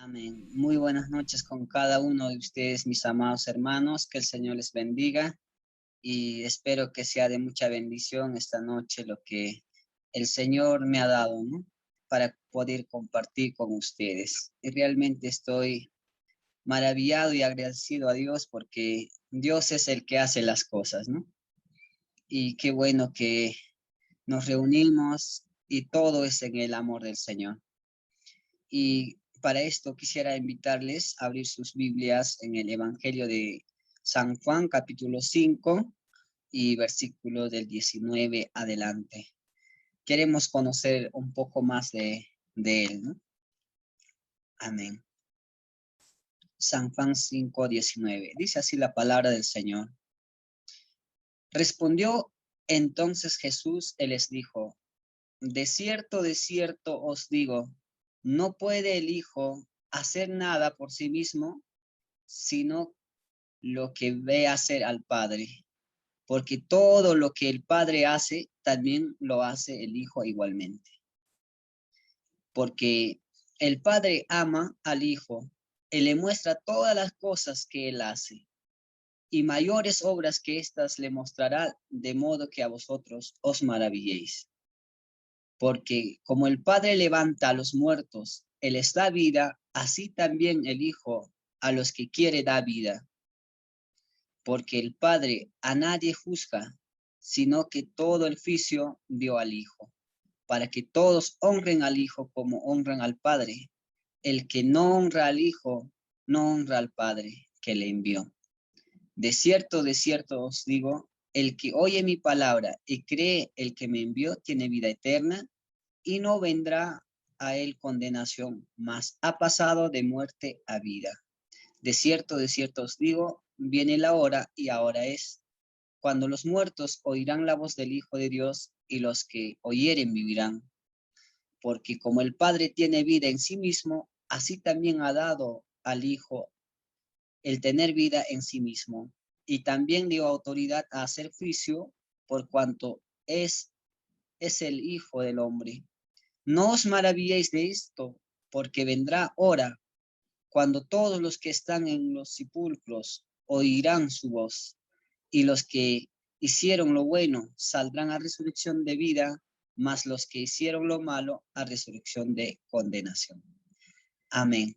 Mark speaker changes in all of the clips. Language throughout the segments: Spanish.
Speaker 1: Amén. Muy buenas noches con cada uno de ustedes, mis amados hermanos. Que el Señor les bendiga y espero que sea de mucha bendición esta noche lo que el Señor me ha dado, ¿no? Para poder compartir con ustedes. Y realmente estoy maravillado y agradecido a Dios porque Dios es el que hace las cosas, ¿no? Y qué bueno que nos reunimos y todo es en el amor del Señor. Y para esto quisiera invitarles a abrir sus Biblias en el Evangelio de San Juan, capítulo 5 y versículo del 19 adelante. Queremos conocer un poco más de él, ¿no? Amén. San Juan 5, 19. Dice así la palabra del Señor. Respondió entonces Jesús y les dijo: de cierto os digo, no puede el Hijo hacer nada por sí mismo, sino lo que ve hacer al Padre. Porque todo lo que el Padre hace, también lo hace el Hijo igualmente. Porque el Padre ama al Hijo y le muestra todas las cosas que él hace. Y mayores obras que éstas le mostrará, de modo que a vosotros os maravilléis. Porque como el Padre levanta a los muertos, él les da vida, así también el Hijo a los que quiere da vida. Porque el Padre a nadie juzga, sino que todo el juicio dio al Hijo, para que todos honren al Hijo como honran al Padre. El que no honra al Hijo, no honra al Padre que le envió. De cierto os digo, el que oye mi palabra y cree el que me envió, tiene vida eterna, y no vendrá a él condenación, mas ha pasado de muerte a vida. De cierto os digo, viene la hora y ahora es, cuando los muertos oirán la voz del Hijo de Dios, y los que oyeren vivirán. Porque como el Padre tiene vida en sí mismo, así también ha dado al Hijo el tener vida en sí mismo. Y también dio autoridad a hacer juicio, por cuanto es el Hijo del Hombre. No os maravilléis de esto, porque vendrá hora cuando todos los que están en los sepulcros oirán su voz, y los que hicieron lo bueno saldrán a resurrección de vida, mas los que hicieron lo malo a resurrección de condenación. Amén.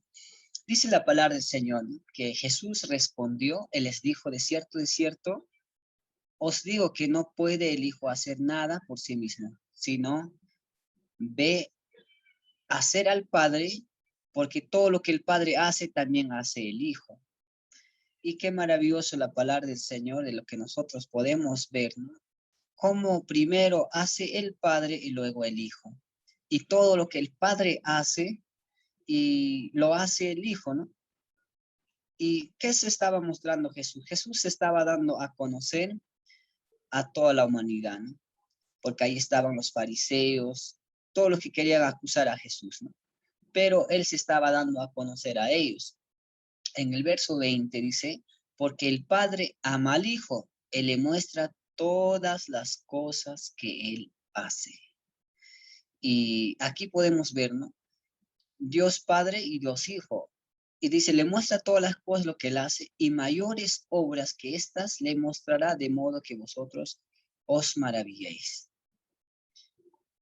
Speaker 1: Dice la palabra del Señor, ¿no?, que Jesús respondió, Él les dijo: de cierto, os digo que no puede el Hijo hacer nada por sí mismo, sino ve hacer al Padre, porque todo lo que el Padre hace, también hace el Hijo. Y qué maravilloso la palabra del Señor, de lo que nosotros podemos ver, ¿no? Cómo primero hace el Padre y luego el Hijo. Y todo lo que el Padre hace, y lo hace el Hijo, ¿no? ¿Y qué se estaba mostrando Jesús? Jesús se estaba dando a conocer a toda la humanidad, ¿no? Porque ahí estaban los fariseos, todos los que querían acusar a Jesús, ¿no? Pero él se estaba dando a conocer a ellos. En el verso 20 dice: porque el Padre ama al Hijo, Él le muestra todas las cosas que Él hace. Y aquí podemos ver, ¿no?, Dios Padre y Dios Hijo. Y dice, le muestra todas las cosas lo que Él hace, y mayores obras que éstas le mostrará, de modo que vosotros os maravilléis.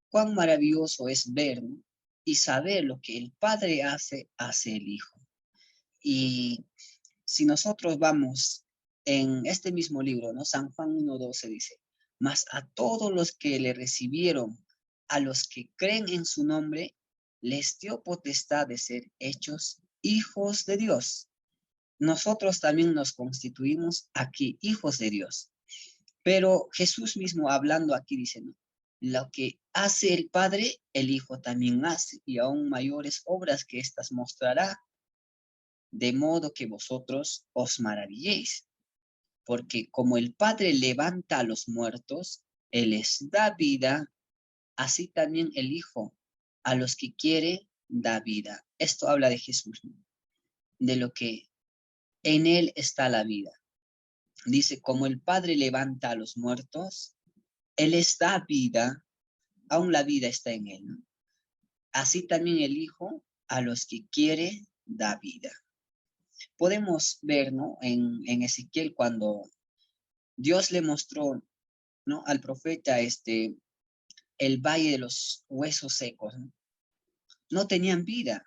Speaker 1: Cuán maravilloso es ver, ¿no?, y saber lo que el Padre hace, hace el Hijo. Y si nosotros vamos en este mismo libro, ¿no?, San Juan 1:12 dice: mas a todos los que le recibieron, a los que creen en su nombre, les dio potestad de ser hechos hijos de Dios. Nosotros también nos constituimos aquí hijos de Dios. Pero Jesús mismo hablando aquí dice, ¿no?, lo que hace el Padre, el Hijo también hace, y aún mayores obras que éstas mostrará, de modo que vosotros os maravilléis. Porque como el Padre levanta a los muertos, Él les da vida, así también el Hijo a los que quiere da vida. Esto habla de Jesús, ¿no?, de lo que en Él está la vida. Dice, como el Padre levanta a los muertos, Él les da vida, aún la vida está en Él, ¿no? Así también el Hijo a los que quiere da vida. Podemos ver, ¿no? En Ezequiel cuando Dios le mostró, ¿no? Al profeta el valle de los huesos secos, ¿no? No tenían vida,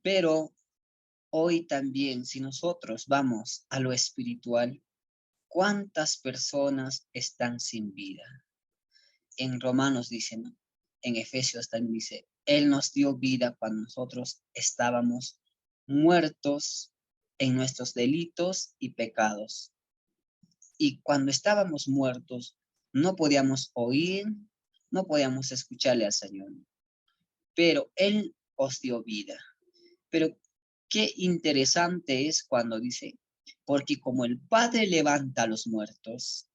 Speaker 1: pero hoy también, si nosotros vamos a lo espiritual, ¿cuántas personas están sin vida? En Romanos dice, ¿no? En Efesios también dice, Él nos dio vida cuando nosotros estábamos muertos en nuestros delitos y pecados. Y cuando estábamos muertos, no podíamos oír, no podíamos escucharle al Señor, pero Él os dio vida. Pero qué interesante es cuando dice, porque como el Padre levanta a los muertos,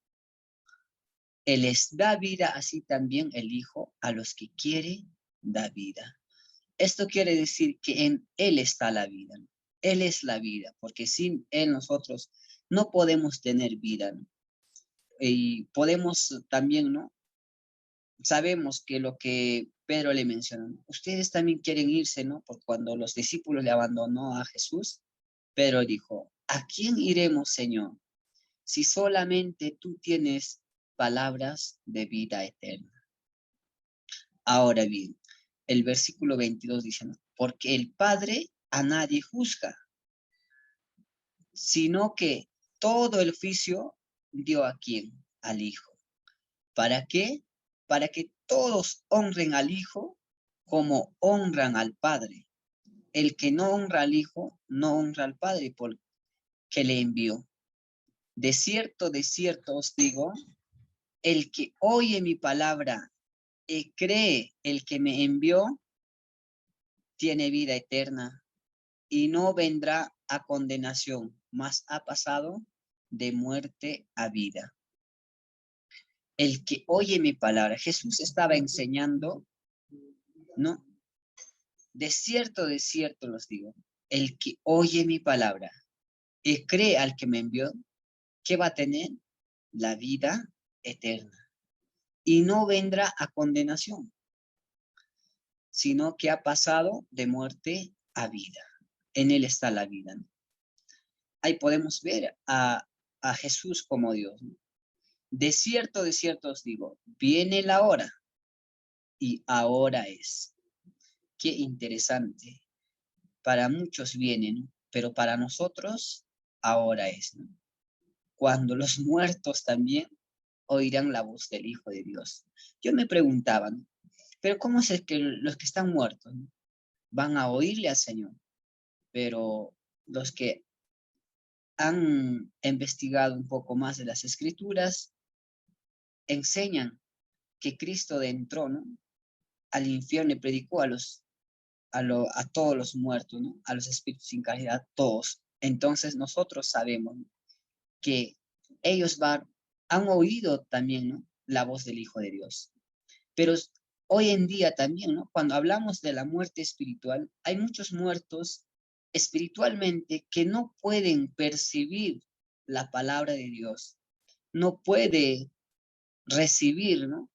Speaker 1: Él les da vida, así también el Hijo a los que quiere da vida. Esto quiere decir que en Él está la vida, ¿no? Él es la vida, porque sin Él nosotros no podemos tener vida, ¿no? Y podemos también, ¿no? Sabemos que lo que Pedro le mencionó, ¿no? Ustedes también quieren irse, ¿no? Porque cuando los discípulos le abandonó a Jesús, Pedro dijo, ¿a quién iremos, Señor? Si solamente tú tienes palabras de vida eterna. Ahora bien, el versículo 22 dice, ¿no? Porque el Padre a nadie juzga, sino que todo el oficio dio a quién, al Hijo. ¿Para qué? Para que todos honren al Hijo como honran al Padre. El que no honra al Hijo, no honra al Padre porque le envió. De cierto os digo, el que oye mi palabra y cree el que me envió, tiene vida eterna y no vendrá a condenación, mas ha pasado de muerte a vida. El que oye mi palabra, Jesús estaba enseñando, ¿no? De cierto los digo, el que oye mi palabra y cree al que me envió, ¿qué va a tener? La vida eterna. Y no vendrá a condenación, sino que ha pasado de muerte a vida. En Él está la vida, ¿no? Ahí podemos ver a Jesús como Dios, ¿no? De cierto os digo, viene la hora y ahora es. Qué interesante. Para muchos viene, ¿no? Pero para nosotros ahora es, ¿no? Cuando los muertos también oirán la voz del Hijo de Dios. Yo me preguntaba, ¿no? Pero ¿cómo es que los que están muertos, ¿no? Van a oírle al Señor? Pero los que han investigado un poco más de las Escrituras enseñan que Cristo entró, ¿no? Al infierno y predicó a todos los muertos, ¿no? A los espíritus sin caridad, todos. Entonces nosotros sabemos, ¿no? Que ellos han oído también, ¿no? La voz del Hijo de Dios. Pero hoy en día también, ¿no? Cuando hablamos de la muerte espiritual, hay muchos muertos espiritualmente que no pueden percibir la palabra de Dios, no puede recibir, ¿no?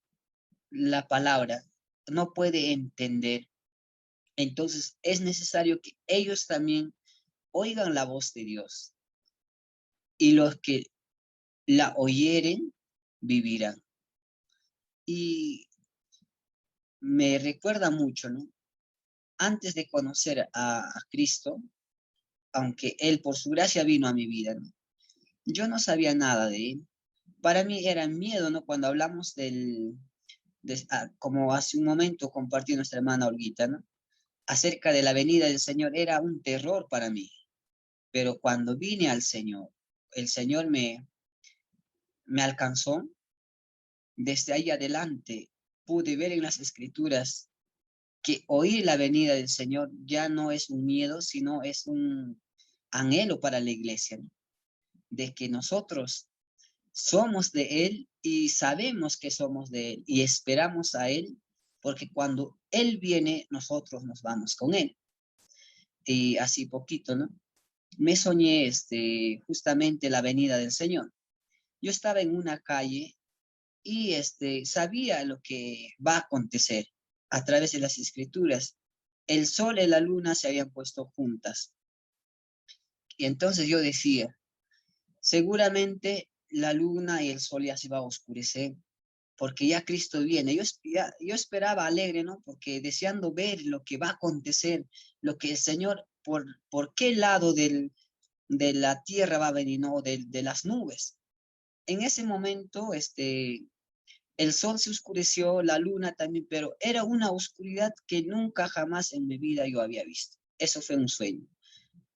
Speaker 1: La palabra, no puede entender. Entonces es necesario que ellos también oigan la voz de Dios y los que la oyeren vivirán. Y me recuerda mucho, ¿no? Antes de conocer a Cristo, aunque Él por su gracia vino a mi vida, ¿no? Yo no sabía nada de Él. Para mí era miedo, ¿no? Cuando hablamos como hace un momento compartió nuestra hermana Olguita, ¿no? Acerca de la venida del Señor, era un terror para mí. Pero cuando vine al Señor, el Señor me alcanzó. Desde ahí adelante pude ver en las Escrituras que oír la venida del Señor ya no es un miedo, sino es un anhelo para la iglesia, ¿no? De que nosotros somos de Él y sabemos que somos de Él y esperamos a Él, porque cuando Él viene, nosotros nos vamos con Él. Y así poquito, ¿no? Me soñé justamente la venida del Señor. Yo estaba en una calle y sabía lo que va a acontecer a través de las Escrituras. el sol y la luna se habían puesto juntas. Y entonces yo decía, seguramente la luna y el sol ya se va a oscurecer, porque ya Cristo viene. Yo esperaba alegre, ¿no? Porque deseando ver lo que va a acontecer, lo que el Señor, por qué lado de la tierra va a venir, ¿no? De las nubes. En ese momento, el sol se oscureció, la luna también, pero era una oscuridad que nunca jamás en mi vida yo había visto. Eso fue un sueño,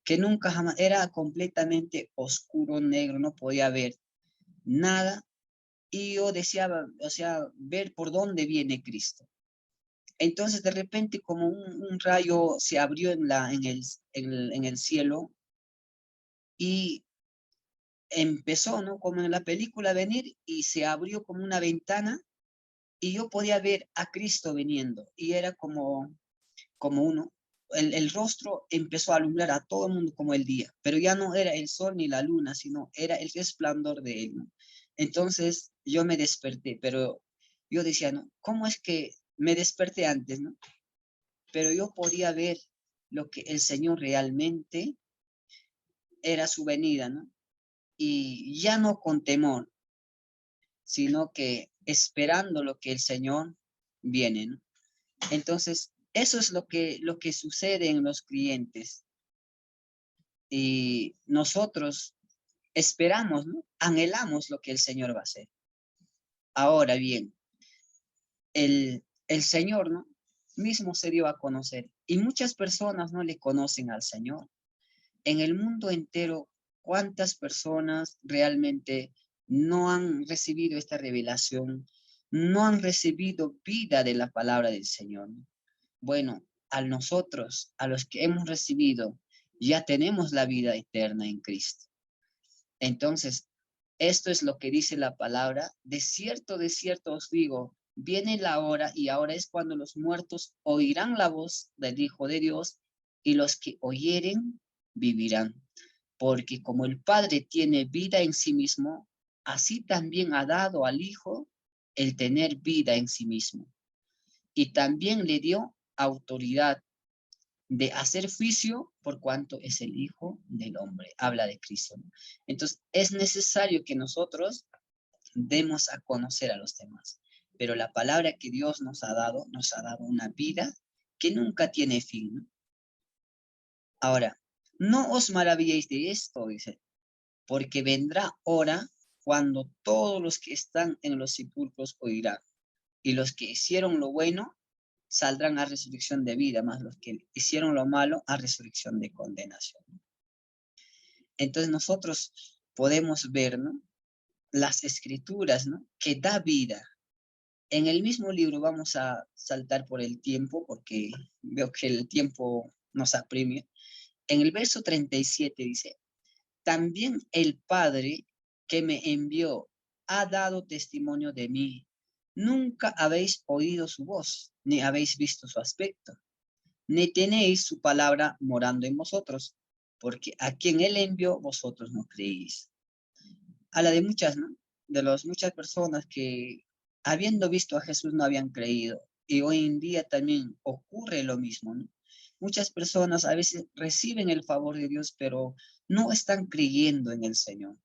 Speaker 1: que nunca jamás, era completamente oscuro, negro, no podía ver nada. Y yo deseaba, o sea, ver por dónde viene Cristo. Entonces, de repente, como un rayo se abrió en el cielo y empezó, ¿no? Como en la película, a venir y se abrió como una ventana y yo podía ver a Cristo viniendo y era como uno. El rostro empezó a alumbrar a todo el mundo como el día, pero ya no era el sol ni la luna, sino era el resplandor de él, ¿no? Entonces yo me desperté, pero yo decía, ¿no? ¿Cómo es que me desperté antes, ¿no? Pero yo podía ver lo que el Señor realmente era su venida, ¿no? Y ya no con temor, sino que esperando lo que el Señor viene, ¿no? Entonces, eso es lo que sucede en los clientes. Y nosotros esperamos, ¿no? Anhelamos lo que el Señor va a hacer. Ahora bien, el Señor, ¿no? Mismo se dio a conocer y muchas personas no le conocen al Señor. En el mundo entero, ¿cuántas personas realmente no han recibido esta revelación? No han recibido vida de la palabra del Señor, ¿no? Bueno, a nosotros, a los que hemos recibido, ya tenemos la vida eterna en Cristo. Entonces, esto es lo que dice la palabra. De cierto os digo, viene la hora y ahora es cuando los muertos oirán la voz del Hijo de Dios y los que oyeren vivirán. Porque como el Padre tiene vida en sí mismo, así también ha dado al Hijo el tener vida en sí mismo. Y también le dio autoridad de hacer juicio por cuanto es el Hijo del Hombre. Habla de Cristo, ¿no? Entonces, es necesario que nosotros demos a conocer a los demás. Pero la palabra que Dios nos ha dado una vida que nunca tiene fin, ¿no? Ahora, no os maravilléis de esto, dice, porque vendrá hora cuando todos los que están en los sepulcros oirán, y los que hicieron lo bueno saldrán a resurrección de vida, más los que hicieron lo malo a resurrección de condenación. Entonces nosotros podemos ver, ¿no? Las escrituras, ¿no? Que da vida. En el mismo libro vamos a saltar por el tiempo, porque veo que el tiempo nos apremia. En el verso 37 dice, también el Padre que me envió ha dado testimonio de mí. Nunca habéis oído su voz, ni habéis visto su aspecto, ni tenéis su palabra morando en vosotros, porque a quien él envió vosotros no creéis. Habla de muchas, ¿no? De las muchas personas que habiendo visto a Jesús no habían creído. Y hoy en día también ocurre lo mismo, ¿no? Muchas personas a veces reciben el favor de Dios, pero no están creyendo en el Señor.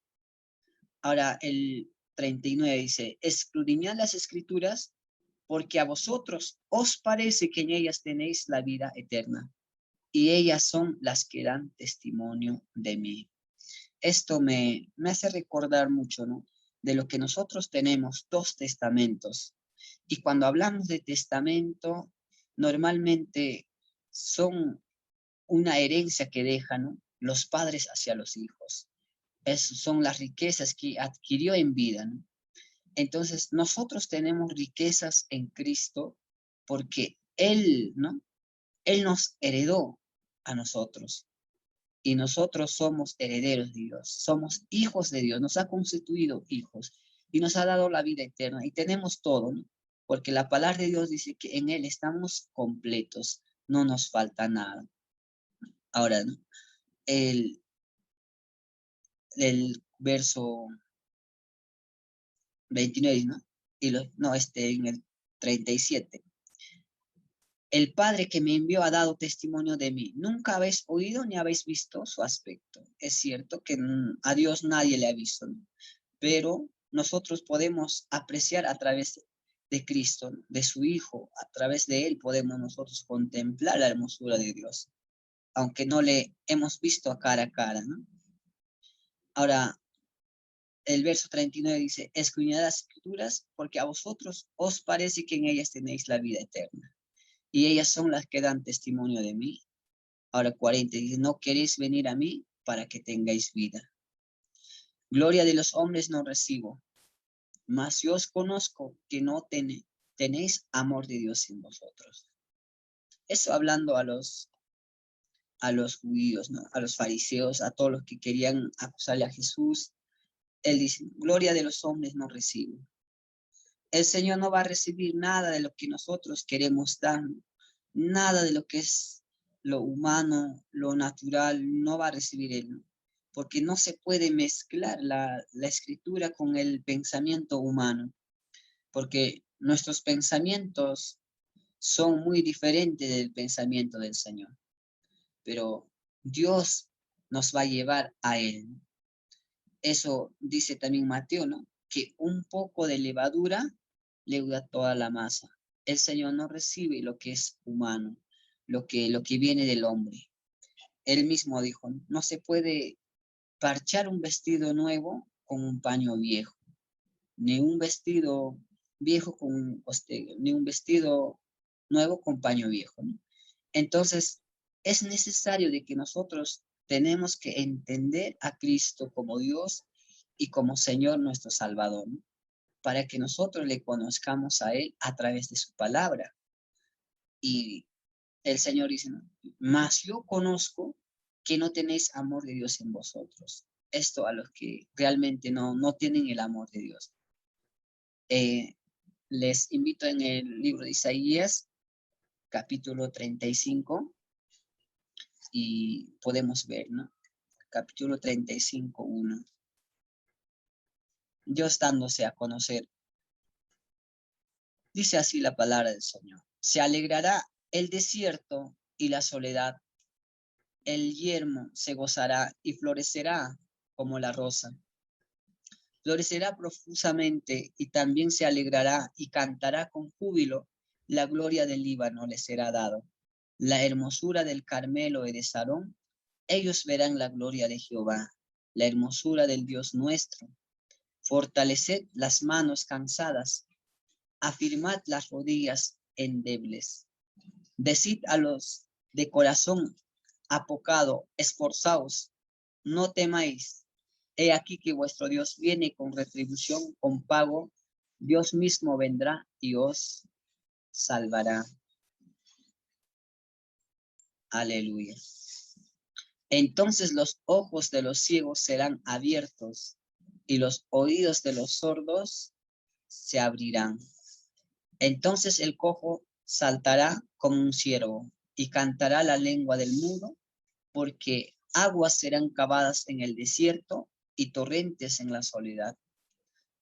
Speaker 1: Ahora el 39 dice, escudriñad las escrituras, porque a vosotros os parece que en ellas tenéis la vida eterna, y ellas son las que dan testimonio de mí. Esto me hace recordar mucho, ¿no? De lo que nosotros tenemos, dos testamentos. Y cuando hablamos de testamento, normalmente son una herencia que dejan, ¿no? Los padres hacia los hijos. Son las riquezas que adquirió en vida, ¿no? Entonces, nosotros tenemos riquezas en Cristo porque Él, ¿no? Él nos heredó a nosotros y nosotros somos herederos de Dios, somos hijos de Dios, nos ha constituido hijos y nos ha dado la vida eterna y tenemos todo, ¿no? Porque la palabra de Dios dice que en Él estamos completos, no nos falta nada. Ahora, ¿no? El, el verso 29, ¿no? En el 37. El Padre que me envió ha dado testimonio de mí. Nunca habéis oído ni habéis visto su aspecto. Es cierto que a Dios nadie le ha visto, ¿no? Pero nosotros podemos apreciar a través de Cristo, ¿no? De su Hijo. A través de Él podemos nosotros contemplar la hermosura de Dios, aunque no le hemos visto a cara, ¿no? Ahora, el verso 39 dice, escudriñad las Escrituras, porque a vosotros os parece que en ellas tenéis la vida eterna, y ellas son las que dan testimonio de mí. Ahora 40 dice, no queréis venir a mí para que tengáis vida. Gloria de los hombres no recibo, mas yo os conozco que no tenéis amor de Dios en vosotros. Eso hablando a los judíos, ¿no? A los fariseos, a todos los que querían acusarle a Jesús. Él dice, gloria de los hombres no recibo. El Señor no va a recibir nada de lo que nosotros queremos dar, nada de lo que es lo humano, lo natural, no va a recibir Él, porque no se puede mezclar la escritura con el pensamiento humano, porque nuestros pensamientos son muy diferentes del pensamiento del Señor, pero Dios nos va a llevar a Él. Eso dice también Mateo, ¿no? Que un poco de levadura leuda toda la masa. El Señor no recibe lo que es humano, lo que viene del hombre. Él mismo dijo, no se puede parchar un vestido nuevo con un paño viejo, ni un vestido viejo ni un vestido nuevo con paño viejo, ¿no? Entonces, es necesario de que nosotros tenemos que entender a Cristo como Dios y como Señor nuestro Salvador, ¿no? Para que nosotros le conozcamos a Él a través de su palabra. Y el Señor dice, ¿no? Mas yo conozco que no tenéis amor de Dios en vosotros. Esto a los que realmente no tienen el amor de Dios. Les invito en el libro de Isaías, capítulo 35, y podemos ver, ¿no? Capítulo 35, 1. Dios dándose a conocer. Dice así la palabra del Señor. Se alegrará el desierto y la soledad. El yermo se gozará y florecerá como la rosa. Florecerá profusamente y también se alegrará y cantará con júbilo. La gloria del Líbano le será dado. La hermosura del Carmelo y de Sarón. Ellos verán la gloria de Jehová, la hermosura del Dios nuestro. Fortaleced las manos cansadas, afirmad las rodillas endebles. Decid a los de corazón apocado, esforzaos, no temáis. He aquí que vuestro Dios viene con retribución, con pago. Dios mismo vendrá y os salvará. Aleluya. Entonces los ojos de los ciegos serán abiertos y los oídos de los sordos se abrirán. Entonces el cojo saltará como un ciervo y cantará la lengua del mudo, porque aguas serán cavadas en el desierto y torrentes en la soledad.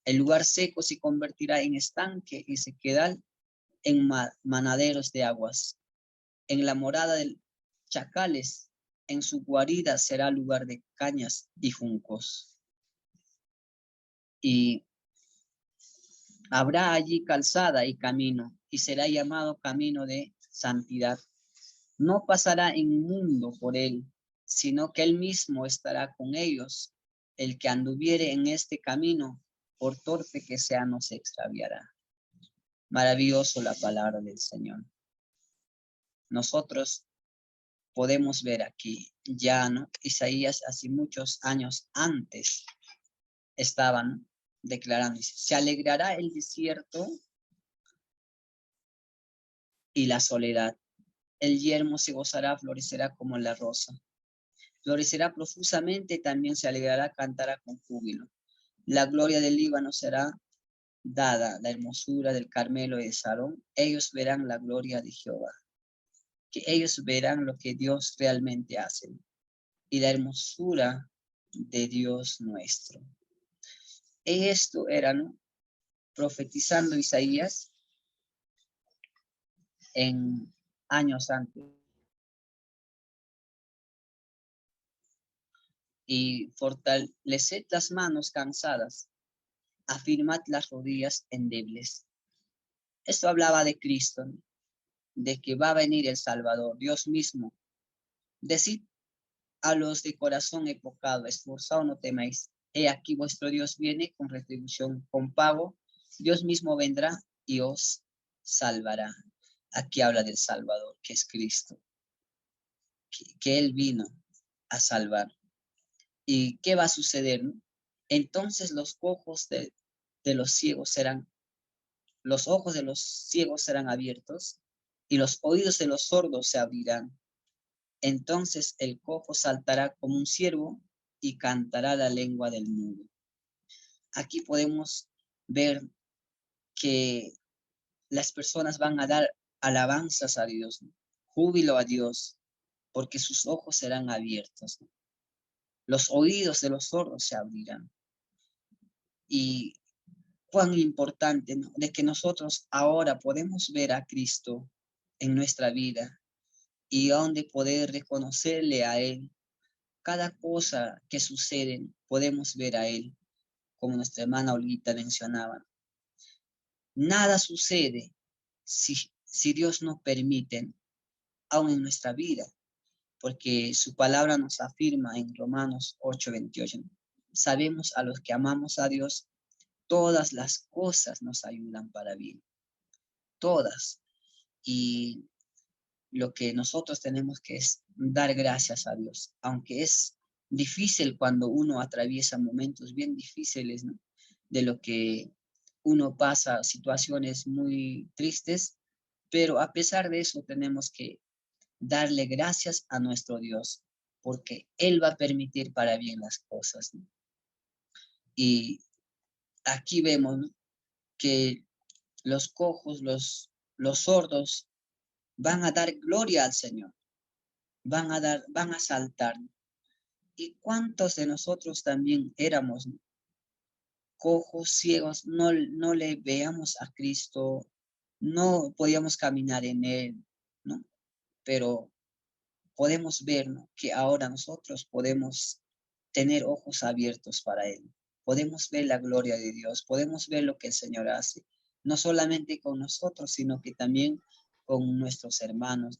Speaker 1: El lugar seco se convertirá en estanque y sequedal en manaderos de aguas. En la morada de chacales, en su guarida será lugar de cañas y juncos. Y habrá allí calzada y camino, y será llamado camino de santidad. No pasará inmundo por él, sino que él mismo estará con ellos. El que anduviere en este camino, por torpe que sea, no se extraviará. Maravilloso la palabra del Señor. Nosotros podemos ver aquí ya, ¿no? Isaías hace muchos años antes estaban declarando, se alegrará el desierto y la soledad. El yermo se gozará, florecerá como la rosa. Florecerá profusamente, también se alegrará, cantará con júbilo. La gloria del Líbano será dada, la hermosura del Carmelo y de Sarón. Ellos verán la gloria de Jehová. Que ellos verán lo que Dios realmente hace y la hermosura de Dios nuestro. Esto era, ¿no? Profetizando Isaías años antes. Y fortaleced las manos cansadas, afirmad las rodillas endebles. Esto hablaba de Cristo, ¿no? De que va a venir el Salvador, Dios mismo. Decid a los de corazón epocado, esforzados no temáis. He aquí vuestro Dios viene con retribución, con pago. Dios mismo vendrá y os salvará. Aquí habla del Salvador, que es Cristo, que Él vino a salvar. ¿Y qué va a suceder, no? Entonces los ojos de los ciegos serán, los ojos de los ciegos serán abiertos y los oídos de los sordos se abrirán. Entonces el cojo saltará como un ciervo y cantará la lengua del mudo. Aquí podemos ver que las personas van a dar alabanzas a Dios, ¿no? Júbilo a Dios, porque sus ojos serán abiertos, ¿no? Los oídos de los sordos se abrirán. Y cuán importante, ¿no? De que nosotros ahora podemos ver a Cristo en nuestra vida y donde poder reconocerle a Él. Cada cosa que sucede, podemos ver a Él, como nuestra hermana Olguita mencionaba. Nada sucede si Dios no permite, aún en nuestra vida, porque su palabra nos afirma en Romanos 8:28. Sabemos a los que amamos a Dios, todas las cosas nos ayudan para bien, todas. Y lo que nosotros tenemos que es dar gracias a Dios, aunque es difícil cuando uno atraviesa momentos bien difíciles, ¿no? De lo que uno pasa, situaciones muy tristes, pero a pesar de eso tenemos que darle gracias a nuestro Dios, porque Él va a permitir para bien las cosas, ¿no? Y aquí vemos, ¿no? Que los cojos, los sordos, van a dar gloria al Señor, van a saltar. ¿Y cuántos de nosotros también éramos, ¿no? Cojos, ciegos, no le veamos a Cristo, no podíamos caminar en Él, ¿no? Pero podemos ver, ¿no? Que ahora nosotros podemos tener ojos abiertos para Él. Podemos ver la gloria de Dios, podemos ver lo que el Señor hace, no solamente con nosotros, sino que también con nuestros hermanos,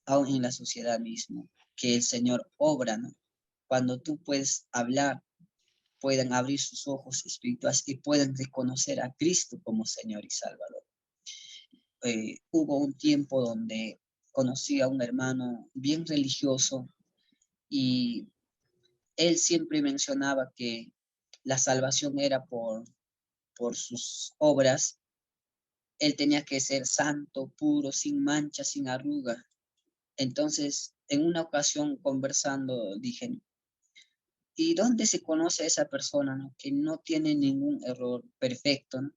Speaker 1: aún en la sociedad misma, que el Señor obra, ¿no? Cuando tú puedes hablar, puedan abrir sus ojos espirituales y puedan reconocer a Cristo como Señor y Salvador. Hubo un tiempo donde conocí a un hermano bien religioso y él siempre mencionaba que la salvación era por sus obras. Él tenía que ser santo, puro, sin mancha, sin arruga. Entonces, en una ocasión conversando, dije, ¿y dónde se conoce a esa persona, no? Que no tiene ningún error perfecto, ¿no?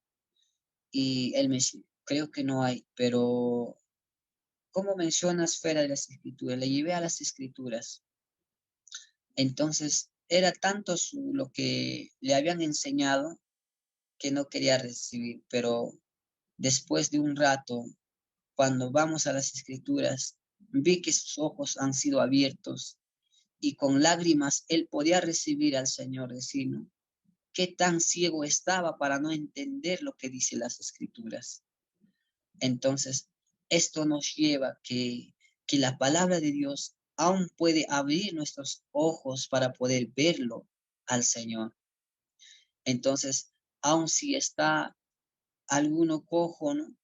Speaker 1: Y él me dice, creo que no hay, pero ¿cómo mencionas fuera de las escrituras? Le llevé a las escrituras. Entonces, era tanto lo que le habían enseñado que no quería recibir, pero después de un rato, cuando vamos a las escrituras, vi que sus ojos han sido abiertos y con lágrimas él podía recibir al Señor, decir, ¿no? Qué tan ciego estaba para no entender lo que dice las escrituras. Entonces, esto nos lleva que la palabra de Dios aún puede abrir nuestros ojos para poder verlo al Señor. Entonces, aun si está alguno cojo, ¿no?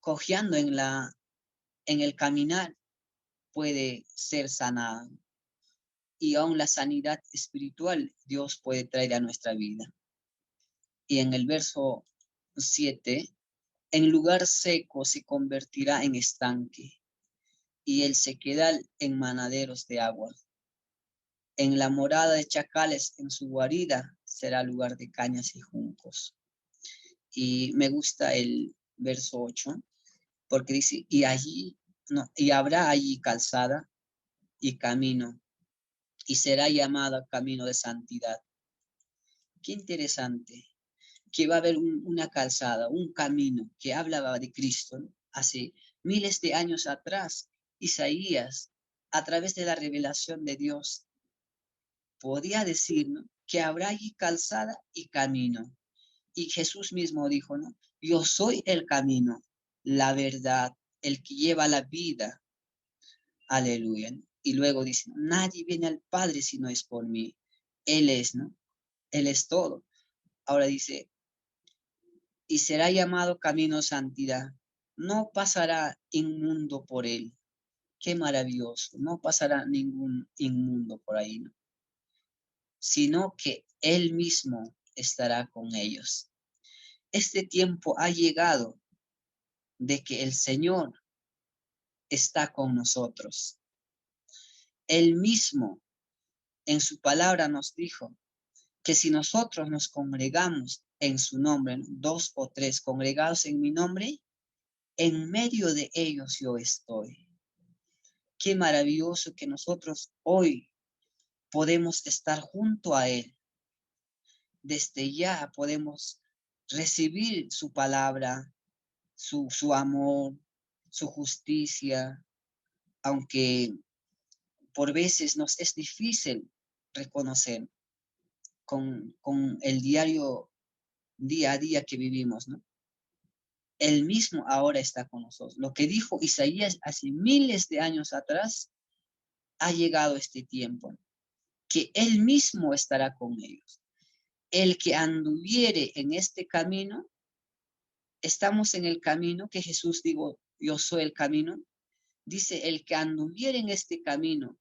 Speaker 1: Cojeando en el caminar, puede ser sanado. Y aún la sanidad espiritual Dios puede traer a nuestra vida. Y en el verso 7, en lugar seco se convertirá en estanque y el sequedal en manaderos de agua. En la morada de chacales, en su guarida, será lugar de cañas y juncos. Y me gusta el verso 8, porque dice, y habrá allí calzada y camino, y será llamada camino de santidad. Qué interesante, que va a haber una calzada, un camino que hablaba de Cristo, ¿no? Hace miles de años atrás, Isaías, a través de la revelación de Dios, podía decir, ¿no?, que habrá allí calzada y camino. Y Jesús mismo dijo, ¿no?, yo soy el camino, la verdad, el que lleva la vida. Aleluya, ¿no? Y luego dice, nadie viene al Padre si no es por mí. Él es, ¿no? Él es todo. Ahora dice, y será llamado camino santidad. No pasará inmundo por él. Qué maravilloso. No pasará ningún inmundo por ahí, ¿no?, sino que él mismo estará con ellos. Este tiempo ha llegado de que el Señor está con nosotros. Él mismo en su palabra nos dijo que si nosotros nos congregamos en su nombre, ¿no?, 2 o 3 congregados en mi nombre, en medio de ellos yo estoy. Qué maravilloso que nosotros hoy podemos estar junto a Él. Desde ya podemos recibir su palabra, su amor, su justicia, aunque por veces nos es difícil reconocer con el diario, día a día que vivimos, ¿no? Él mismo ahora está con nosotros. Lo que dijo Isaías hace miles de años atrás, ha llegado este tiempo, ¿no?, que Él mismo estará con ellos. El que anduviere en este camino, estamos en el camino que Jesús dijo, yo soy el camino. Dice, el que anduviere en este camino,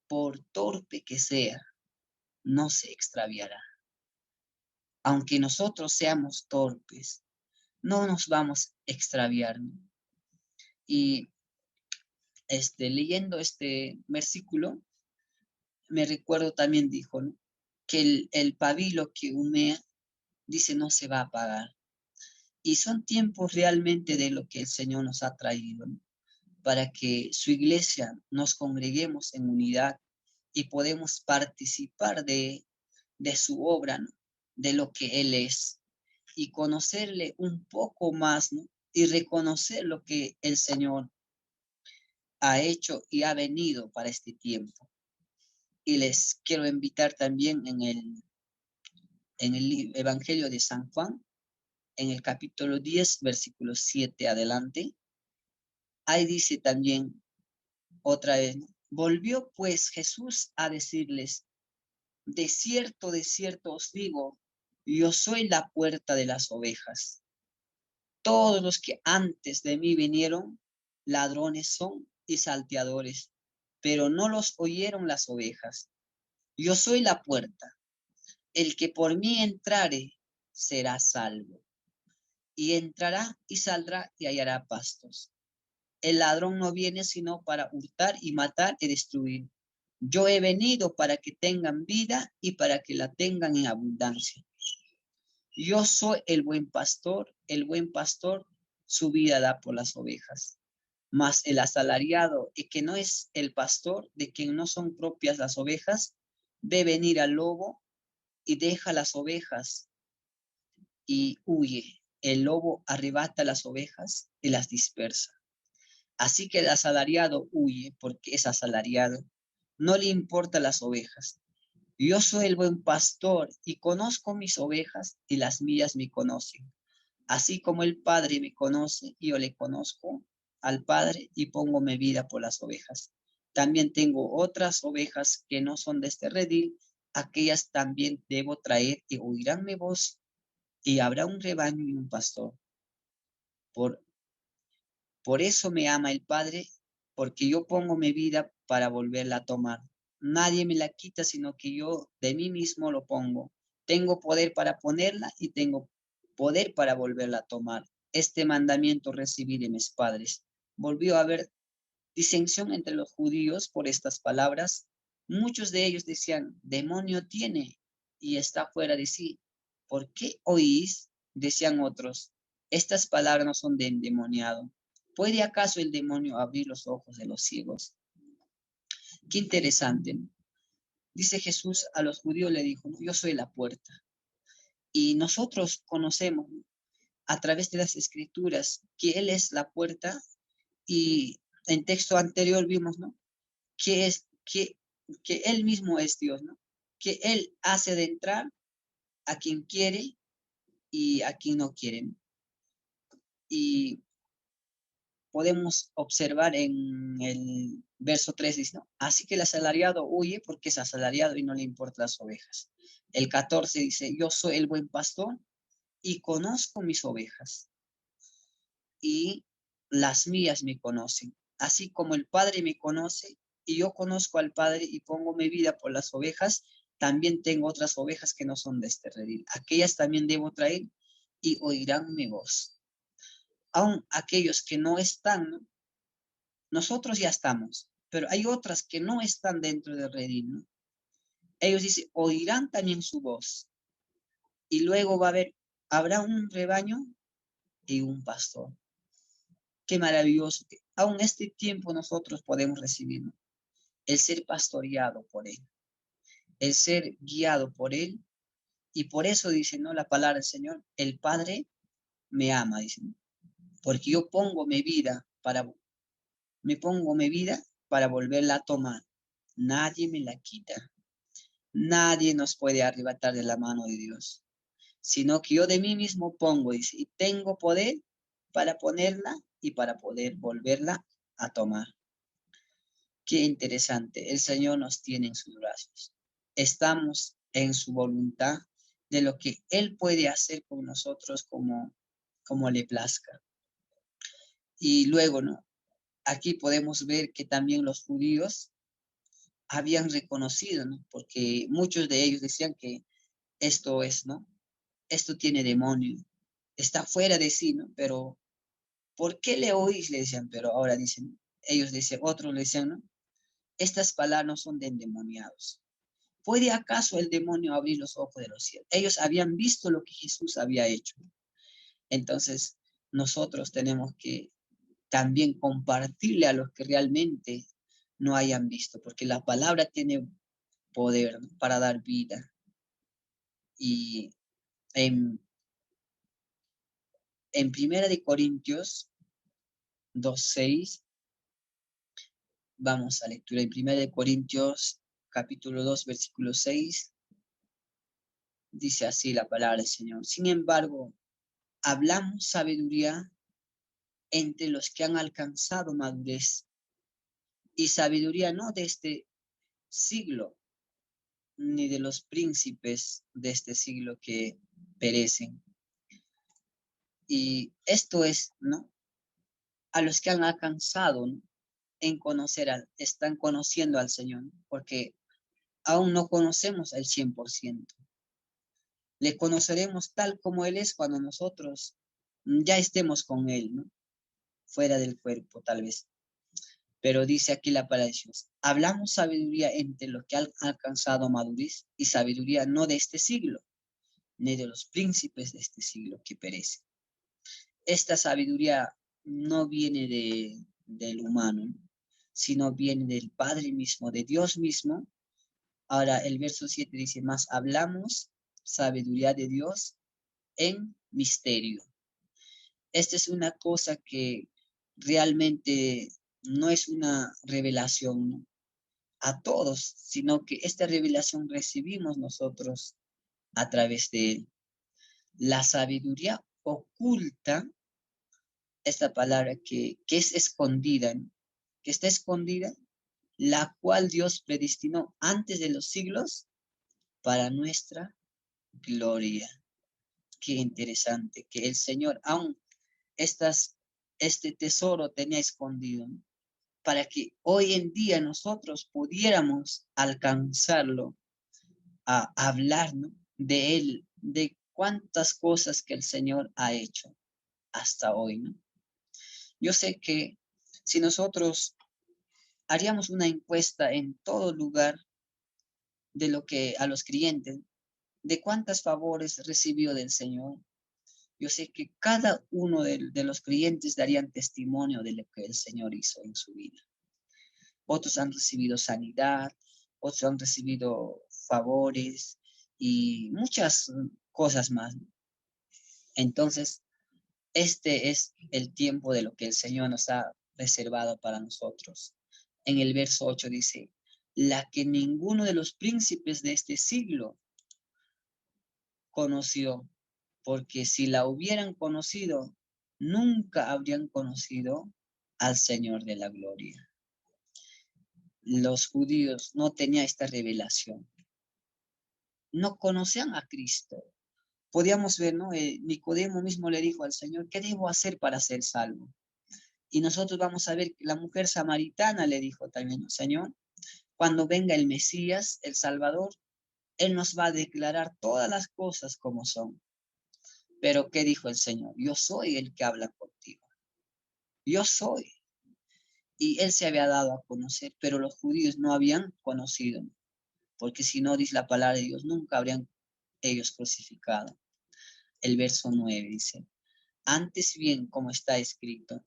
Speaker 1: por torpe que sea, no se extraviará. Aunque nosotros seamos torpes, no nos vamos a extraviar, ¿no? Y leyendo este versículo, me recuerdo también dijo, ¿no?, que el pabilo que humea, dice, no se va a apagar. Y son tiempos realmente de lo que el Señor nos ha traído, ¿no?, para que su iglesia nos congreguemos en unidad y podemos participar de su obra, ¿no?, de lo que Él es, y conocerle un poco más, ¿no?, y reconocer lo que el Señor ha hecho y ha venido para este tiempo. Y les quiero invitar también en el Evangelio de San Juan, en el capítulo 10, versículo 7 adelante. Ahí dice también otra vez, ¿no?, volvió pues Jesús a decirles, de cierto os digo, yo soy la puerta de las ovejas. Todos los que antes de mí vinieron, ladrones son y salteadores, pero no los oyeron las ovejas. Yo soy la puerta. El que por mí entrare será salvo. Y entrará y saldrá y hallará pastos. El ladrón no viene sino para hurtar y matar y destruir. Yo he venido para que tengan vida y para que la tengan en abundancia. Yo soy el buen pastor su vida da por las ovejas. Mas el asalariado, y que no es el pastor, de quien no son propias las ovejas, ve venir al lobo y deja las ovejas y huye. El lobo arrebata las ovejas y las dispersa. Así que el asalariado huye porque es asalariado. No le importan las ovejas. Yo soy el buen pastor y conozco mis ovejas y las mías me conocen. Así como el Padre me conoce, yo le conozco al Padre y pongo mi vida por las ovejas. También tengo otras ovejas que no son de este redil, aquellas también debo traer y oirán mi voz, y habrá un rebaño y un pastor. Por eso me ama el Padre, porque yo pongo mi vida para volverla a tomar. Nadie me la quita, sino que yo de mí mismo lo pongo. Tengo poder para ponerla y tengo poder para volverla a tomar. Este mandamiento recibí de mis padres. Volvió a haber disensión entre los judíos por estas palabras. Muchos de ellos decían, demonio tiene y está fuera de sí. ¿Por qué oís? Decían otros, estas palabras no son de endemoniado. ¿Puede acaso el demonio abrir los ojos de los ciegos? Qué interesante, ¿no? Dice Jesús a los judíos, le dijo, ¿no?, yo soy la puerta. Y nosotros conocemos, ¿no?, a través de las escrituras que Él es la puerta Y en texto anterior vimos, ¿no? Que es que Él mismo es Dios, ¿no? Que Él hace de entrar a quien quiere y a quien no quiere, ¿no? Y podemos observar en el verso 3, dice, ¿no? Así que el asalariado huye porque es asalariado y no le importan las ovejas. El 14 dice, yo soy el buen pastor y conozco mis ovejas y las mías me conocen. Así como el Padre me conoce y yo conozco al Padre y pongo mi vida por las ovejas, también tengo otras ovejas que no son de este redil. Aquellas también debo traer y oirán mi voz. Aun aquellos que no están, ¿no? Nosotros ya estamos, pero hay otras que no están dentro del redil, ¿no? Ellos dicen, oirán también su voz. Y luego habrá un rebaño y un pastor. Qué maravilloso que aún este tiempo nosotros podemos recibir, ¿no? El ser pastoreado por Él, el ser guiado por Él. Y por eso dice, ¿no? La palabra del Señor, el Padre me ama, dice, ¿no? Porque yo me pongo mi vida para volverla a tomar. Nadie me la quita. Nadie nos puede arrebatar de la mano de Dios, sino que yo de mí mismo pongo, dice, y tengo poder para ponerla y para poder volverla a tomar. Qué interesante, el Señor nos tiene en sus brazos. Estamos en su voluntad de lo que Él puede hacer con nosotros como le plazca. Y luego, ¿no? Aquí podemos ver que también los judíos habían reconocido, ¿no? Porque muchos de ellos decían que esto es, ¿no? Esto tiene demonio, está fuera de sí, ¿no? Pero, ¿por qué le oís? Le decían, pero ahora dicen, ellos decían, otros le decían, ¿no? Estas palabras no son de endemoniados. ¿Puede acaso el demonio abrir los ojos de los cielos? Ellos habían visto lo que Jesús había hecho. Entonces, nosotros tenemos que también compartirle a los que realmente no hayan visto, porque la palabra tiene poder, ¿no? Para dar vida. Y en, en Primera de Corintios 2:6, vamos a lectura en Primera de Corintios capítulo 2, versículo 6, dice así la palabra del Señor. Sin embargo, hablamos sabiduría entre los que han alcanzado madurez, y sabiduría no de este siglo, ni de los príncipes de este siglo que perecen. Y esto es, ¿no? A los que han alcanzado, ¿no? En conocer, están conociendo al Señor, porque aún no conocemos al 100%. Le conoceremos tal como Él es cuando nosotros ya estemos con Él, ¿no? Fuera del cuerpo, tal vez. Pero dice aquí la palabra de Dios, hablamos sabiduría entre los que han alcanzado madurez y sabiduría no de este siglo, ni de los príncipes de este siglo que perecen. Esta sabiduría no viene del humano, sino viene del Padre mismo, de Dios mismo. Ahora el verso 7 dice, más hablamos sabiduría de Dios en misterio. Esta es una cosa que realmente no es una revelación, ¿no? A todos, sino que esta revelación recibimos nosotros a través de Él. La sabiduría oculta, esta palabra que es escondida, ¿no? Que está escondida, la cual Dios predestinó antes de los siglos para nuestra gloria. Qué interesante que el Señor aún este tesoro tenía escondido, ¿no? Para que hoy en día nosotros pudiéramos alcanzarlo, a hablar, ¿no? De Él, de cuántas cosas que el Señor ha hecho hasta hoy, ¿no? Yo sé que si nosotros haríamos una encuesta en todo lugar de lo que a los creyentes, de cuántos favores recibió del Señor, yo sé que cada uno de los creyentes darían testimonio de lo que el Señor hizo en su vida. Otros han recibido sanidad, otros han recibido favores y muchas cosas más. Entonces, este es el tiempo de lo que el Señor nos ha reservado para nosotros. En el verso 8 dice, la que ninguno de los príncipes de este siglo conoció, porque si la hubieran conocido, nunca habrían conocido al Señor de la gloria. Los judíos no tenían esta revelación, no conocían a Cristo. Podíamos ver, ¿no? Nicodemo mismo le dijo al Señor, ¿qué debo hacer para ser salvo? Y nosotros vamos a ver que la mujer samaritana le dijo también, Señor, cuando venga el Mesías, el Salvador, Él nos va a declarar todas las cosas como son. Pero ¿qué dijo el Señor? Yo soy el que habla contigo. Yo soy. Y Él se había dado a conocer, pero los judíos no habían conocido, porque si no, dice la palabra de Dios, nunca habrían ellos crucificado. El verso 9 dice, antes bien, como está escrito,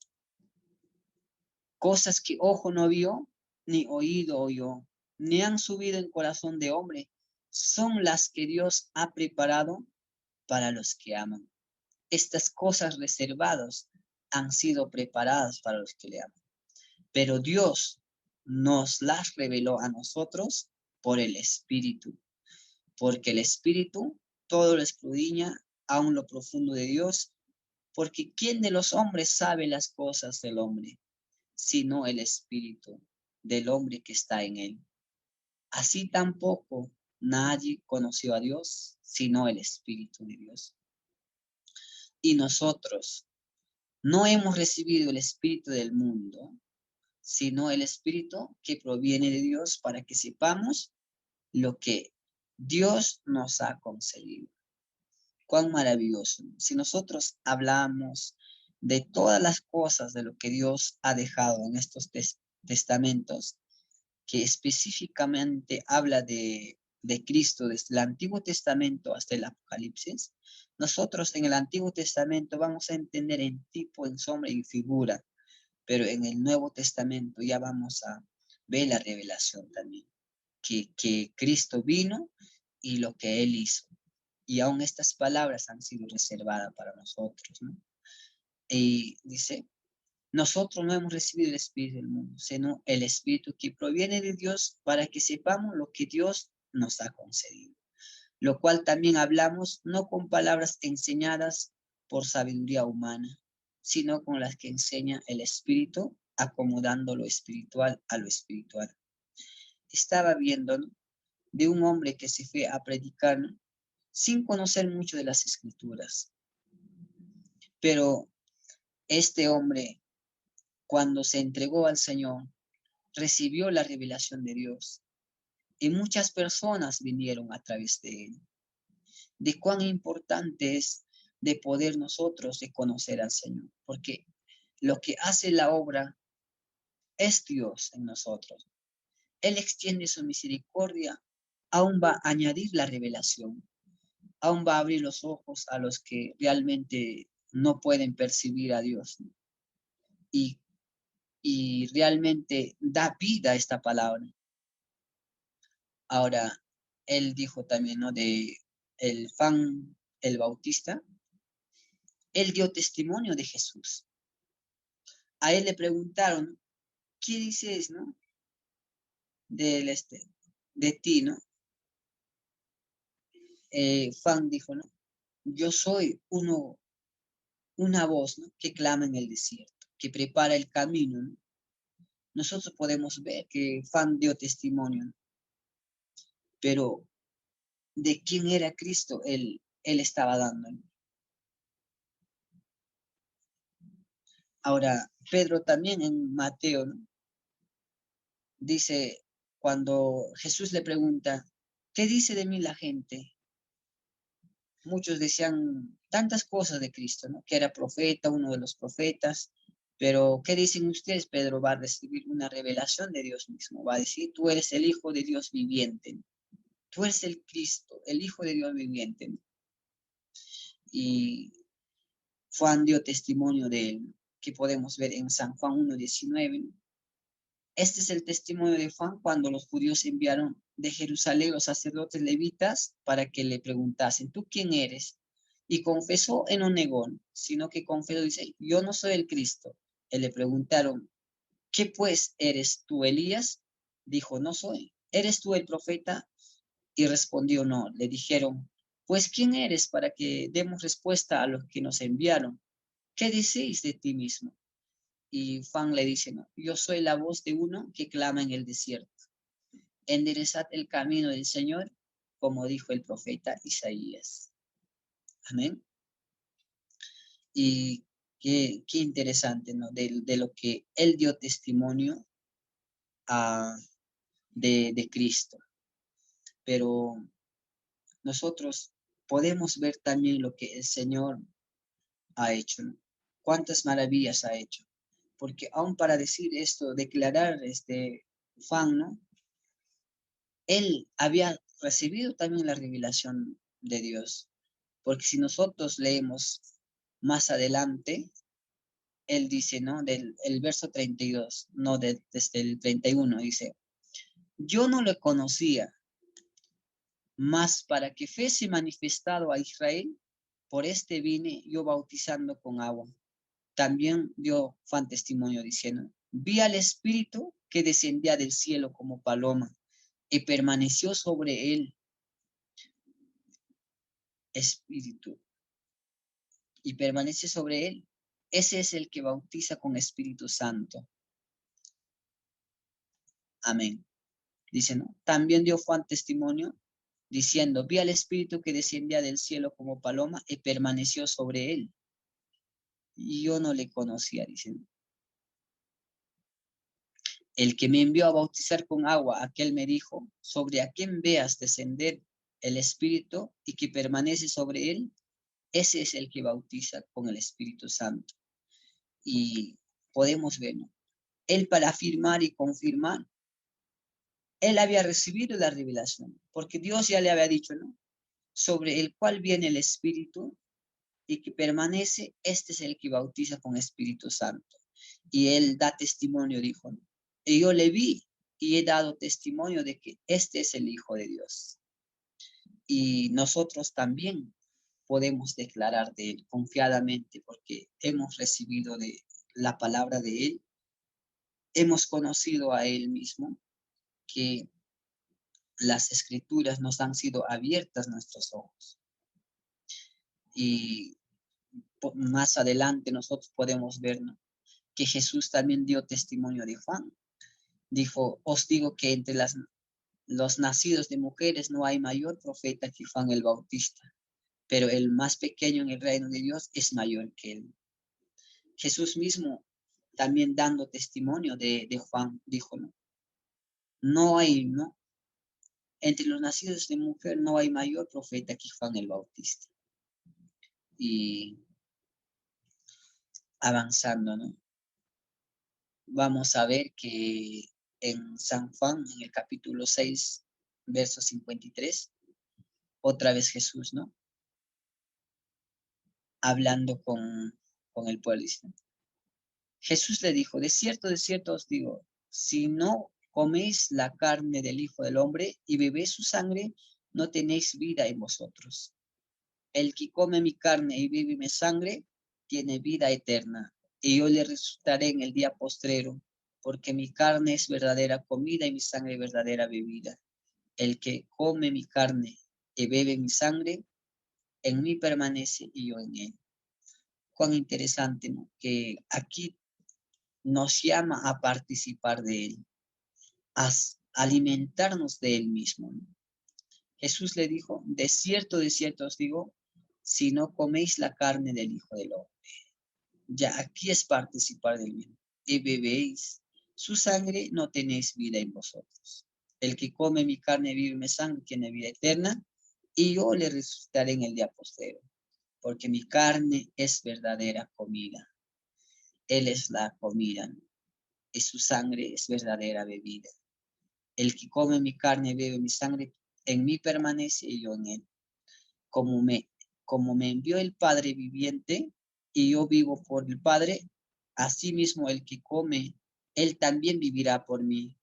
Speaker 1: cosas que ojo no vio, ni oído oyó, ni han subido en corazón de hombre, son las que Dios ha preparado para los que aman. Estas cosas reservadas han sido preparadas para los que le aman. Pero Dios nos las reveló a nosotros por el Espíritu, porque el Espíritu todo lo escudriña, aun lo profundo de Dios, porque ¿quién de los hombres sabe las cosas del hombre, sino el Espíritu del hombre que está en él? Así tampoco nadie conoció a Dios, sino el Espíritu de Dios. Y nosotros no hemos recibido el Espíritu del mundo, sino el Espíritu que proviene de Dios, para que sepamos lo que Dios nos ha concedido. Cuán maravilloso. Si nosotros hablamos de todas las cosas de lo que Dios ha dejado en estos testamentos, que específicamente habla de Cristo desde el Antiguo Testamento hasta el Apocalipsis, nosotros en el Antiguo Testamento vamos a entender en tipo, en sombra y en figura, pero en el Nuevo Testamento ya vamos a ver la revelación también, que Cristo vino y lo que Él hizo. Y aún estas palabras han sido reservadas para nosotros, ¿no? Y dice, nosotros no hemos recibido el Espíritu del mundo, sino el Espíritu que proviene de Dios, para que sepamos lo que Dios nos ha concedido. Lo cual también hablamos no con palabras enseñadas por sabiduría humana, sino con las que enseña el Espíritu, acomodando lo espiritual a lo espiritual. Estaba viendo, ¿no?, de un hombre que se fue a predicar, ¿no?, sin conocer mucho de las Escrituras. Pero este hombre, cuando se entregó al Señor, recibió la revelación de Dios. Y muchas personas vinieron a través de él. De cuán importante es de poder nosotros de conocer al Señor. Porque lo que hace la obra es Dios en nosotros. Él extiende su misericordia, aún va a añadir la revelación. Aún va a abrir los ojos a los que realmente no pueden percibir a Dios. Y, y realmente da vida a esta palabra. Ahora, él dijo también, ¿no?, de Juan el Bautista. Él dio testimonio de Jesús. A él le preguntaron, ¿qué dices, no?, de ti, ¿no? Juan dijo, ¿no?, yo soy una voz, ¿no?, que clama en el desierto, que prepara el camino, ¿no? Nosotros podemos ver que Juan dio testimonio, ¿no?, pero de quién era Cristo, él estaba dando, ¿no? Ahora, Pedro también en Mateo, ¿no?, dice, cuando Jesús le pregunta, ¿qué dice de mí la gente? Muchos decían tantas cosas de Cristo, ¿no?, que era profeta, uno de los profetas, pero ¿qué dicen ustedes? Pedro va a recibir una revelación de Dios mismo, va a decir, tú eres el Hijo de Dios viviente, tú eres el Cristo, el Hijo de Dios viviente. Y Juan dio testimonio de él, que podemos ver en San Juan 1:19. Este es el testimonio de Juan cuando los judíos enviaron de Jerusalén los sacerdotes levitas para que le preguntasen, ¿tú quién eres? Y confesó y no negó, sino que confesó, dice, yo no soy el Cristo. Y le preguntaron, ¿qué pues eres tú, Elías? Dijo, no soy. ¿Eres tú el profeta? Y respondió, no. Le dijeron, pues ¿quién eres para que demos respuesta a los que nos enviaron? ¿Qué decís de ti mismo? Y Juan le dice, no, yo soy la voz de uno que clama en el desierto. Enderezad el camino del Señor, como dijo el profeta Isaías. Amén. Y qué interesante, ¿no? De lo que él dio testimonio de Cristo. Pero nosotros podemos ver también lo que el Señor ha hecho, ¿no? Cuántas maravillas ha hecho. Porque aún para decir esto, declarar Juan, ¿no? Él había recibido también la revelación de Dios. Porque si nosotros leemos más adelante, él dice, ¿no? El verso 32, no desde el 31, dice, yo no lo conocía, mas para que fuese manifestado a Israel, por este vine yo bautizando con agua. También dio Juan testimonio diciendo, vi al Espíritu que descendía del cielo como paloma y permaneció sobre él, Espíritu, y permanece sobre él. Ese es el que bautiza con Espíritu Santo. Amén. Dice, ¿no? También dio Juan testimonio diciendo, vi al Espíritu que descendía del cielo como paloma y permaneció sobre él. Y yo no le conocía, dicen. El que me envió a bautizar con agua, aquel me dijo, sobre a quien veas descender el Espíritu y que permanece sobre él, ese es el que bautiza con el Espíritu Santo. Y podemos ver, ¿no? Él para afirmar y confirmar, él había recibido la revelación, porque Dios ya le había dicho, ¿no? Sobre el cual viene el Espíritu y que permanece, este es el que bautiza con Espíritu Santo. Y él da testimonio, dijo, ¿no? Y yo le vi y he dado testimonio de que este es el Hijo de Dios. Y nosotros también podemos declarar de él confiadamente porque hemos recibido de la palabra de él, hemos conocido a él mismo, que las escrituras nos han sido abiertas nuestros ojos. Y más adelante nosotros podemos ver, ¿no? Que Jesús también dio testimonio de Juan. Dijo, os digo que entre los nacidos de mujeres no hay mayor profeta que Juan el Bautista, pero el más pequeño en el reino de Dios es mayor que él. Jesús mismo también dando testimonio de Juan, dijo, no, no hay, ¿no? Entre los nacidos de mujer no hay mayor profeta que Juan el Bautista. Y avanzando, ¿no? Vamos a ver que en San Juan, en el capítulo 6, verso 53, otra vez Jesús, ¿no? Hablando con el pueblo. Jesús le dijo, de cierto os digo, si no coméis la carne del Hijo del Hombre y bebéis su sangre, no tenéis vida en vosotros. El que come mi carne y bebe mi sangre, tiene vida eterna, y yo le resucitaré en el día postrero, porque mi carne es verdadera comida y mi sangre verdadera bebida. El que come mi carne y bebe mi sangre, en mí permanece y yo en él. Cuán interesante, ¿no? Que aquí nos llama a participar de él, a alimentarnos de él mismo, ¿no? Jesús le dijo, de cierto os digo, si no coméis la carne del Hijo del Hombre. Ya aquí es participar del mismo. Y bebéis su sangre, no tenéis vida en vosotros. El que come mi carne, vive mi sangre, tiene vida eterna, y yo le resucitaré en el día postero, porque mi carne es verdadera comida. Él es la comida, ¿no? Y su sangre es verdadera bebida. El que come mi carne y bebe mi sangre, en mí permanece y yo en él. Como me, como me envió el Padre viviente y yo vivo por el Padre, asimismo el que come, él también vivirá por mí.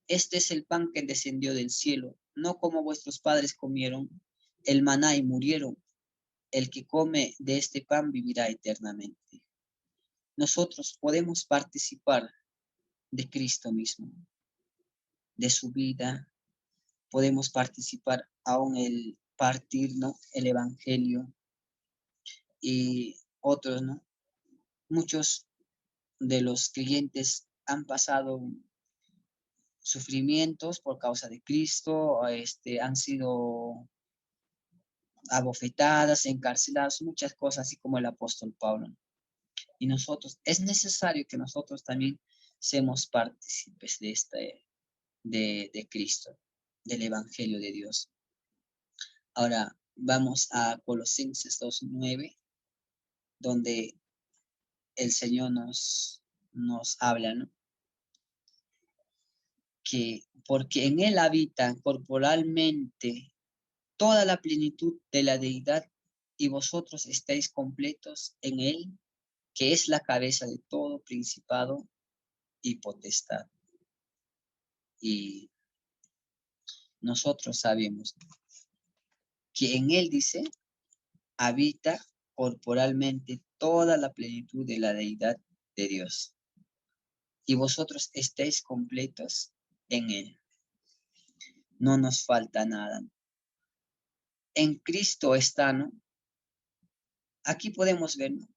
Speaker 1: Este es el pan que descendió del cielo, no como vuestros padres comieron el maná y murieron. El que come de este pan vivirá eternamente. Nosotros podemos participar de Cristo mismo, de su vida. Podemos participar aún el partir, ¿no? El evangelio y otros, ¿no? Muchos de los creyentes han pasado sufrimientos por causa de Cristo, han sido abofetadas, encarceladas, muchas cosas, así como el apóstol Pablo. Y nosotros, es necesario que nosotros también seamos partícipes de Cristo, del Evangelio de Dios. Ahora vamos a Colosenses 2:9, donde el Señor nos habla, ¿no? Que porque en Él habita corporalmente toda la plenitud de la deidad y vosotros estáis completos en Él, que es la cabeza de todo principado y potestad. Y nosotros sabemos que en Él, dice, habita corporalmente toda la plenitud de la deidad de Dios. Y vosotros estáis completos en Él. No nos falta nada. En Cristo está, ¿no? Aquí podemos ver, ¿no?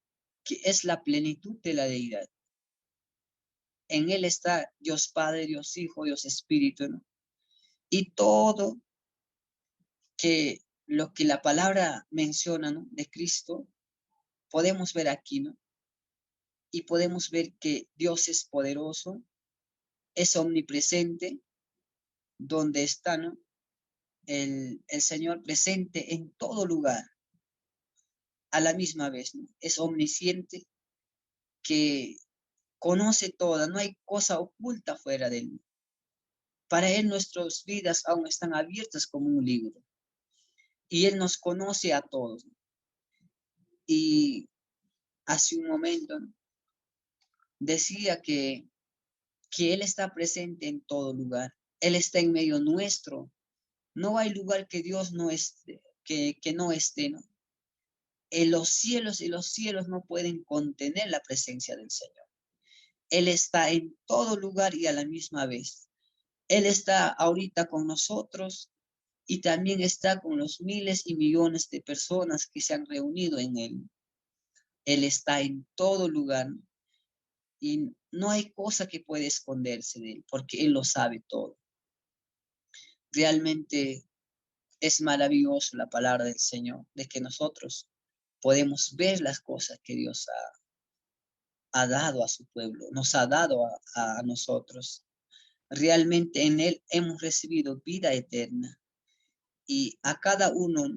Speaker 1: Que es la plenitud de la deidad. En Él está Dios Padre, Dios Hijo, Dios Espíritu, ¿no? Y todo lo que la palabra menciona, ¿no? De Cristo, podemos ver aquí, ¿no? Y podemos ver que Dios es poderoso, es omnipresente, donde está, ¿no? El Señor presente en todo lugar, a la misma vez, ¿no? Es omnisciente, que conoce toda, no hay cosa oculta fuera de Él. Para Él nuestras vidas aún están abiertas como un libro. Y Él nos conoce a todos. Y hace un momento, ¿no? Decía que Él está presente en todo lugar. Él está en medio nuestro. No hay lugar que Dios no esté, que no esté, ¿no? En los cielos y los cielos no pueden contener la presencia del Señor. Él está en todo lugar y a la misma vez. Él está ahorita con nosotros y también está con los miles y millones de personas que se han reunido en Él. Él está en todo lugar y no hay cosa que pueda esconderse de Él, porque Él lo sabe todo. Realmente es maravilloso la palabra del Señor, de que nosotros podemos ver las cosas que Dios ha dado a su pueblo, nos ha dado a nosotros. Realmente en Él hemos recibido vida eterna. Y a cada uno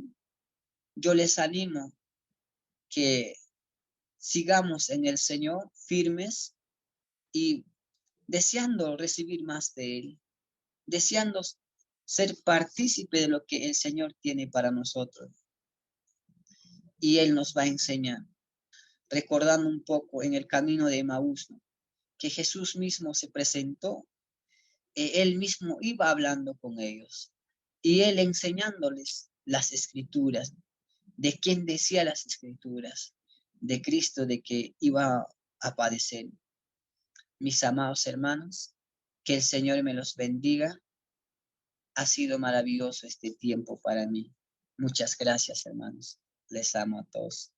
Speaker 1: yo les animo que sigamos en el Señor firmes y deseando recibir más de Él, deseando ser partícipe de lo que el Señor tiene para nosotros. Y Él nos va a enseñar, recordando un poco en el camino de Emaús, ¿no? Que Jesús mismo se presentó, Él mismo iba hablando con ellos y Él enseñándoles las escrituras, de quién decía las escrituras, de Cristo, de que iba a padecer. Mis amados hermanos, que el Señor me los bendiga. Ha sido maravilloso este tiempo para mí. Muchas gracias, hermanos. Les amo a todos.